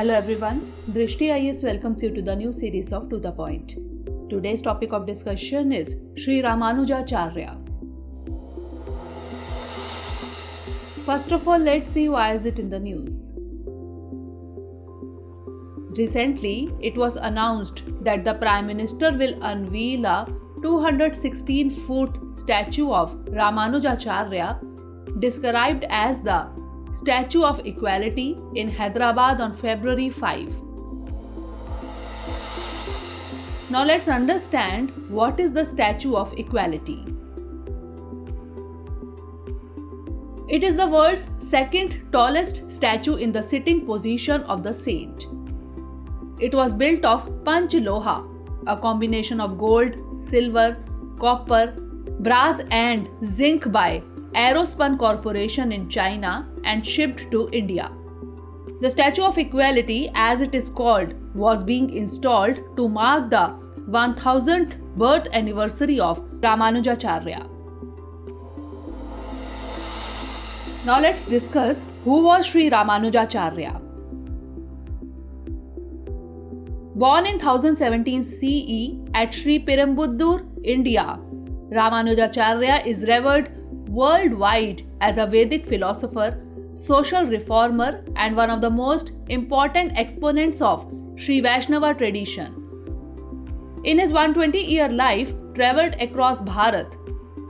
Hello everyone, Drishti IAS welcomes you to the new series of To The Point. Today's topic of discussion is Sri Ramanujacharya. First of all, let's see why is it in the news. Recently, it was announced that the Prime Minister will unveil a 216-foot statue of Ramanujacharya, described as the Statue of Equality in Hyderabad on February 5. Now let's understand what is the Statue of Equality. It is the world's second tallest statue in the sitting position of the saint. It was built of Panch Loha, a combination of gold, silver, copper, brass and zinc by Aerospun Corporation in China and shipped to India. The Statue of Equality, as it is called, was being installed to mark the 1000th birth anniversary of Ramanujacharya. Now let's discuss who was Sri Ramanujacharya. Born in 1017 CE at Sri Perumbudur, India, Ramanujacharya is revered worldwide as a Vedic philosopher, social reformer, and one of the most important exponents of Sri Vaishnava tradition. In his 120-year life, traveled across Bharat,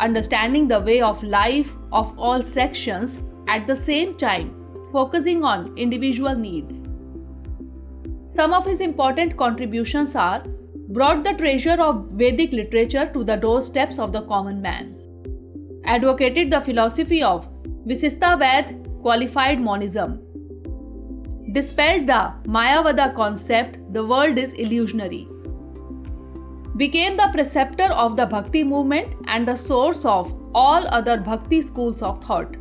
understanding the way of life of all sections at the same time, focusing on individual needs. Some of his important contributions are brought the treasure of Vedic literature to the doorsteps of the common man, advocated the philosophy of Visistavad qualified monism, dispelled the Mayavada concept the world is illusionary, became the preceptor of the Bhakti movement and the source of all other Bhakti schools of thought,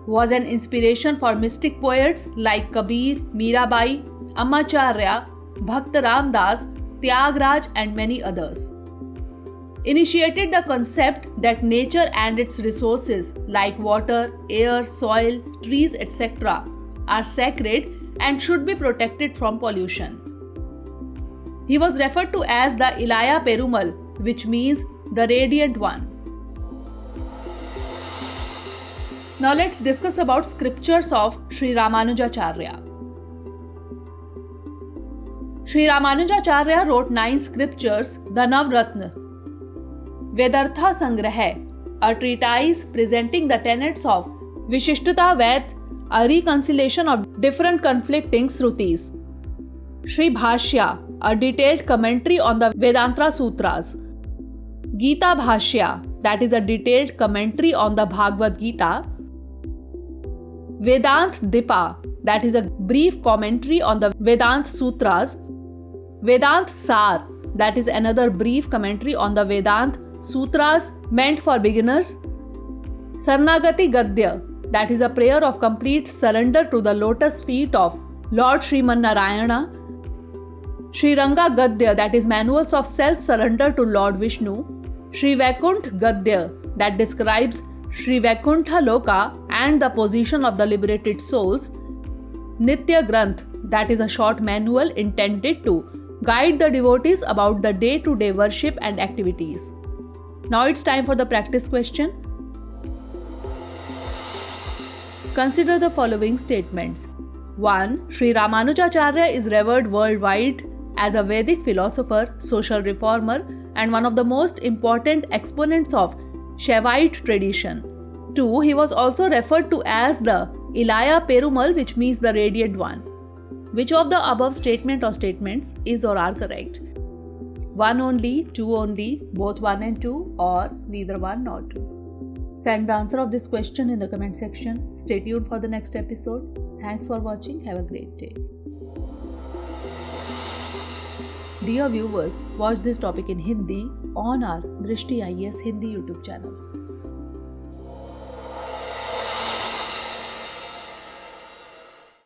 was an inspiration for mystic poets like Kabir, Mirabai, Ammacharya, Bhakta Ramdas, Tyagraj and many others. Initiated the concept that nature and its resources like water, air, soil, trees, etc. are sacred and should be protected from pollution. He was referred to as the Ilaya Perumal, which means the Radiant One. Now let's discuss about scriptures of Sri Ramanujacharya. Sri Ramanujacharya wrote 9 scriptures, the Navratna, Vedartha Sangraha, a treatise presenting the tenets of Vishishtata Ved, a reconciliation of different conflicting Srutis, Sri Bhashya, a detailed commentary on the Vedanta Sutras, Gita Bhashya, that is a detailed commentary on the Bhagavad Gita, Vedant Dipa, that is a brief commentary on the Vedanta Sutras, Vedant Sar, that is another brief commentary on the Vedanta Sutras meant for beginners, Sarnagati Gadya, that is a prayer of complete surrender to the lotus feet of Lord Sriman Narayana, Sri Ranga Gadya, that is manuals of self-surrender to Lord Vishnu, Sri Vaikuntha Gadya, that describes Sri Vaikuntha Loka and the position of the liberated souls, Nitya Granth, that is a short manual intended to guide the devotees about the day-to-day worship and activities. Now it's time for the practice question. Consider the following statements. 1. Sri Ramanujacharya is revered worldwide as a Vedic philosopher, social reformer, and one of the most important exponents of Shaivite tradition. 2. He was also referred to as the Ilaya Perumal, which means the Radiant One. Which of the above statement or statements is or are correct? 1 only, 2 only, both 1 and 2, or neither 1 nor 2? Send the answer of this question in the comment section. Stay tuned for the next episode. Thanks for watching. Have a great day. Dear viewers, watch this topic in Hindi on our Drishti IAS Hindi YouTube channel.